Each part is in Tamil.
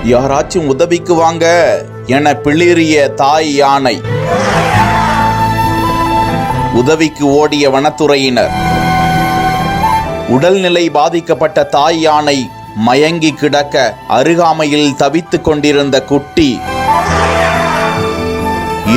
யாராச்சும் உதவிக்கு வாங்க என பிளிரிய தாய் யானை. உதவிக்கு ஓடிய வனத்துறையினர். உடல்நிலை பாதிக்கப்பட்ட தாய் யானை மயங்கி கிடக்க அருகாமையில் தவித்துக் கொண்டிருந்த குட்டி.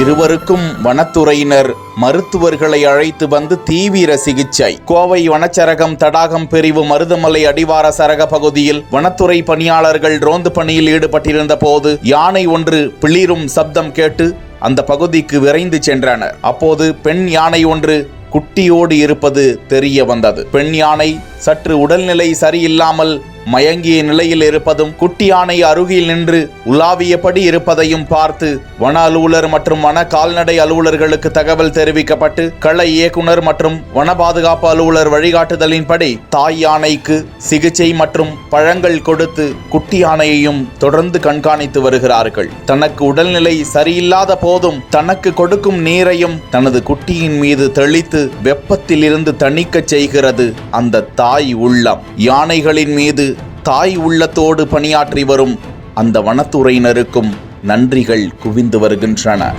இருவருக்கும் வனத்துறையினர் மருத்துவர்களை அழைத்து வந்து தீவிர சிகிச்சை. கோவை வனச்சரகம் தடாகம் பிரிவு மருதமலை அடிவார சரக பகுதியில் வனத்துறை பணியாளர்கள் ரோந்து பணியில் ஈடுபட்டிருந்த போது யானை ஒன்று பிளிரும் சப்தம் கேட்டு அந்த பகுதிக்கு விரைந்து சென்றனர். அப்போது பெண் யானை ஒன்று குட்டியோடு இருப்பது தெரிய வந்தது. பெண் யானை சற்று உடல்நிலை சரியில்லாமல் மயங்கிய நிலையில் இருப்பதும் குட்டி யானை அருகில் நின்று உலாவியபடி இருப்பதையும் பார்த்து வன அலுவலர் மற்றும் வன கால்நடை அலுவலர்களுக்கு தகவல் தெரிவிக்கப்பட்டு கள இயக்குனர் மற்றும் வன பாதுகாப்பு அலுவலர் வழிகாட்டுதலின்படி தாய் யானைக்கு சிகிச்சை மற்றும் பழங்கள் கொடுத்து குட்டி யானையையும் தொடர்ந்து கண்காணித்து வருகிறார்கள். தனக்கு உடல்நிலை சரியில்லாத போதும் தனக்கு கொடுக்கும் நீரையும் தனது குட்டியின் மீது தெளித்து வெப்பத்தில் இருந்து தணிக்கச் செய்கிறது அந்த தாய் உள்ளம். யானைகளின் மீது தாய் உள்ளத்தோடு பணியாற்றி வரும் அந்த வனத்துறையினருக்கும் நன்றிகள் குவிந்து வருகின்றன.